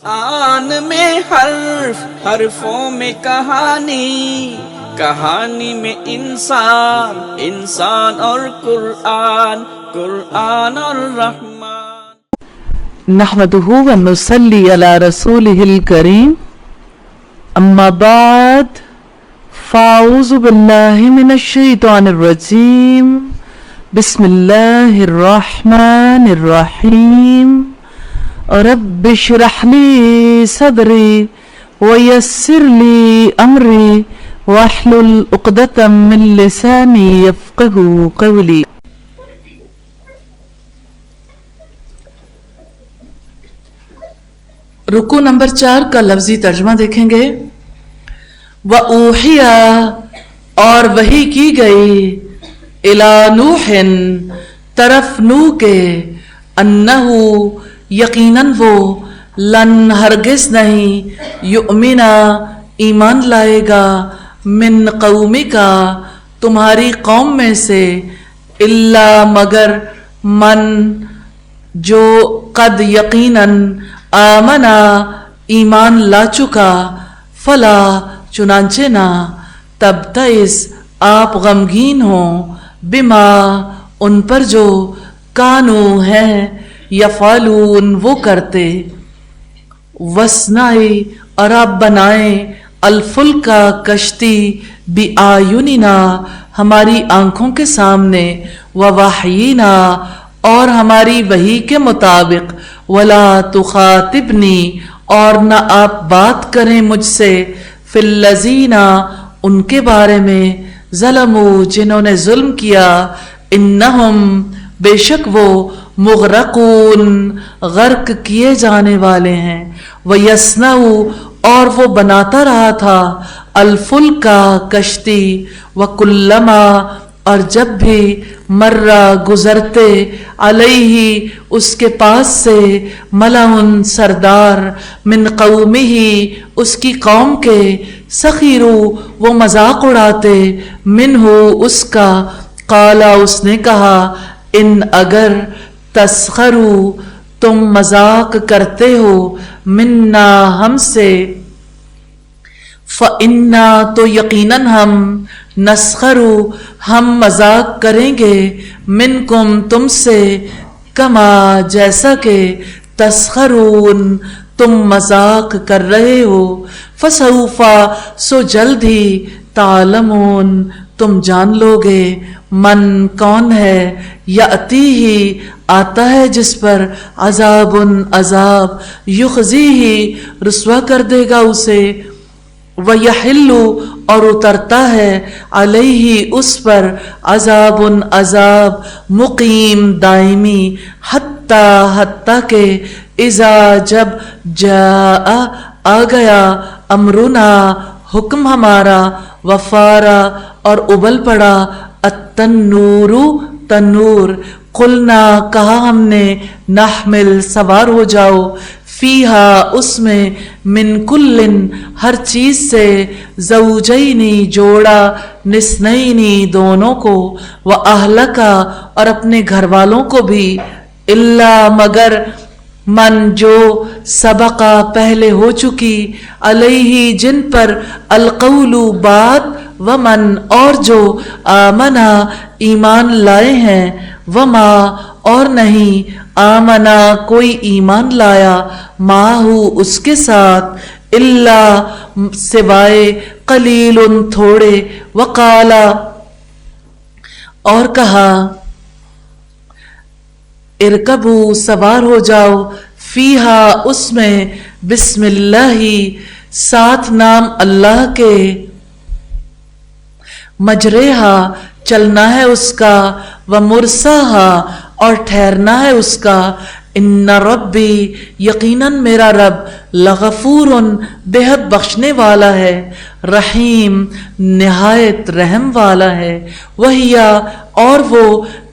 قرآن میں حرف، حرفوں میں کہانی، کہانی میں انسان، انسان اور قرآن، قرآن اور رحمان۔ نحمده ونصلي على رسوله الكريم، اما بعد فاعوذ باللہ من الشیطان الرجیم، بسم اللہ الرحمن الرحیم۔ رب اشرح لي صدري ويسر لي امري واحلل عقدة من لساني يفقهوا قولي۔ رکوع نمبر 4 کا لفظی ترجمہ دیکھیں گے۔ وَأُوحِيَ اور وحی کی گئی، إِلَى نُوحٍ طرف نوح کے، أَنَّهُ یقیناً وہ، لن ہرگز نہیں، یؤمنا ایمان لائے گا، من قومکا تمہاری قوم میں سے، الا مگر، من جو، قد یقیناً، آمنا ایمان لا چکا، فلا چنانچہ نہ، تبتئس آپ غمگین ہوں، بما ان پر جو، کانو ہیں، یفعلون وہ کرتے، وصنعی اور آپ بنائیں، الفلکا کشتی، بِآیوننا ہماری آنکھوں کے سامنے، ووحینا اور ہماری وحی کے مطابق، ولا تخاطبنی اور نہ آپ بات کریں مجھ سے، فی الذین ان کے بارے میں، ظلموا جنہوں نے ظلم کیا، انہم بے شک وہ، مغرقون غرق کیے جانے والے ہیں، وَيَصْنَعُ اور وہ بناتا رہا تھا، الفلکا کشتی، وَكُلَّمَا اور جب بھی، مرہ گزرتے، علیہ اس کے پاس سے، ملعن سردار، من قومہ اس کی قوم کے، سخیروا وہ مذاق اڑاتے، منہ اس کا، قالا اس نے کہا، ان اگر تسخروا تم مذاق کرتے ہو، منا ہم سے، فإنا تو یقیناً ہم، نسخر ہم مذاق کریں گے، منکم تم سے، کما جیسا کہ، تسخرون تم مذاق کر رہے ہو، فسوف سو جلد ہی، تعلمون تم جان لو گے، من کون ہے، یأتیہ آتا ہے جس پر، عذاب عذاب، یخزیہ رسوا کر دے گا اسے، ویحل اور اترتا ہے، علیہ اس پر، عذاب عذاب، مقیم دائمی، حتیٰ کہ، اذا جب، جاء آ گیا، امرنا حکم ہمارا، وفارا اور ابل پڑا، التنور تنور، قلنا کہا ہم نے، نحمل سوار ہو جاؤ، فیہا اس میں، من کلن ہر چیز سے، زوجینی جوڑا، نسنینی دونوں کو، واہلکا اور اپنے گھر والوں کو بھی، الا مگر، من جو، سبقا پہلے ہو چکی، علیہ جن پر، القول بات، ومن اور جو، آمنا ایمان لائے ہیں، وما اور نہیں، آمنا کوئی ایمان لایا، ماہو اس کے ساتھ، الا سوائے، قلیل تھوڑے، وقالا اور کہا، ارکبوا سوار ہو جاؤ، فیہا اس میں، بسم اللہ ساتھ نام اللہ کے، مجریہا چلنا ہے اس کا، ومرساہا اور ٹھہرنا ہے اس کا، ان ربی یقیناً میرا رب، لغفور بے حد بخشنے والا ہے، رحیم نہایت رحم والا ہے، وہیا اور وہ،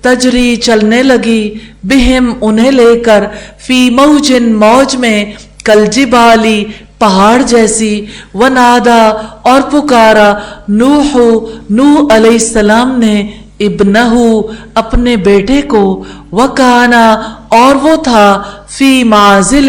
تجری چلنے لگی، بہم انہیں لے کر، فی موجن موج میں، کالجبالی پہاڑ جیسی، ونادا اور پکارا، نوح علیہ السلام نے، ابنہ اپنے بیٹے کو، وکانا اور وہ تھا، فی معزل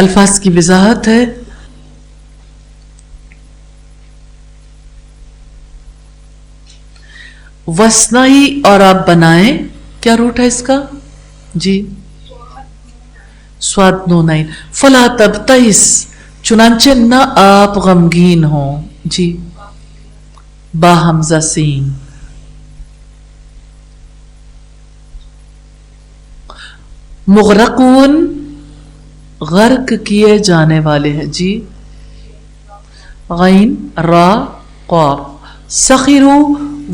الفاظ کی وضاحت ہے. وسنائی اور آپ بنائیں، کیا روٹ ہے اس کا؟ جی سواد نونین. فلا تبتئس، چنانچہ نہ آپ غمگین ہوں. جی با حمزہ سین. مغرقون، غرق کیے جانے والے ہیں. جی غین را قاف. سخرو،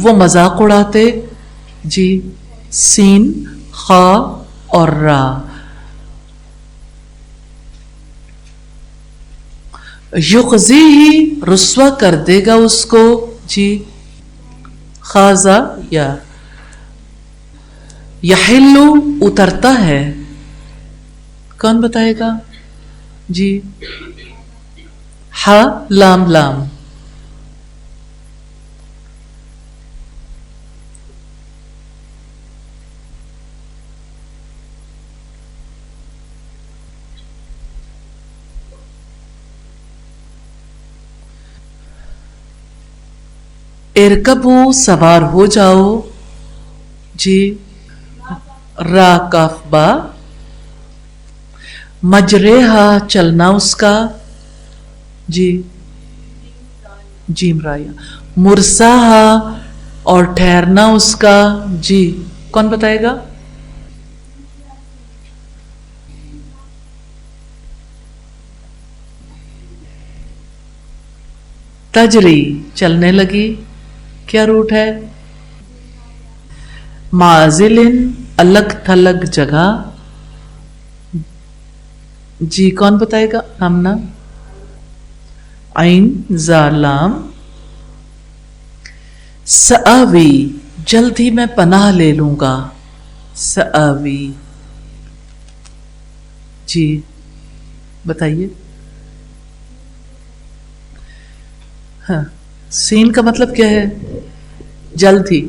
وہ مذاق اڑاتے. جی سین خا اور را. یخزی ہی، رسوا کر دے گا اس کو. جی خازا یا. یحلو، اترتا ہے. کون بتائے گا؟ جی ہا لام لام. ارکبو، سوار ہو جاؤ. جی را کاف با. مجریہا، چلنا اس کا. جی جیم رایا. مرساہا، اور ٹھہرنا اس کا. جی کون بتائے گا؟ تجری، چلنے لگی. کیا روٹ ہے؟ معزلن، الگ تھلگ جگہ. جی کون بتائے گا؟ آمنہ. عین زا لام. سآوی، جلد ہی میں پناہ لے لوں گا. سآوی. جی بتائیے. ہاں سین کا مطلب کیا ہے؟ جلد ہی.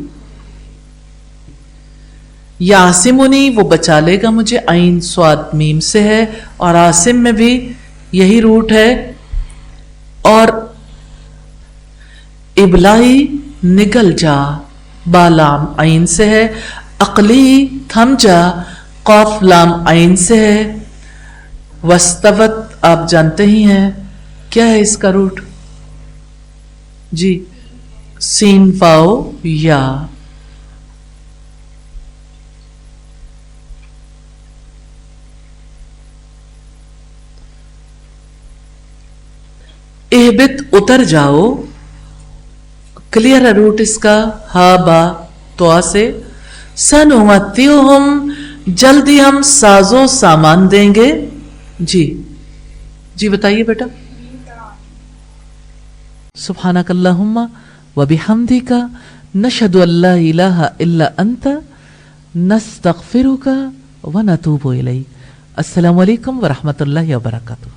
یاسمنی، وہ بچا لے گا مجھے. عین سواد میم سے ہے، اور عاصم میں بھی یہی روٹ ہے. اور ابلائی، نگل جا، بالام عین سے ہے. عقلی، تھم جا، قاف لام عین سے ہے. وستوت، آپ جانتے ہی ہیں کیا ہے اس کا روٹ؟ جی سین واو یا. اہبت، اتر جاؤ. کلیئر ہے روٹ اس کا. ہا با تو سے. سنمتعہم، جلدی ہم سازو سامان دیں گے. جی جی بتائیے بیٹا. سبحانک اللہم وبحمدک، نشہد ان لا الہ الا انت، نستغفرک ونتوب الیک. السلام علیکم ورحمۃ اللہ وبرکاتہ.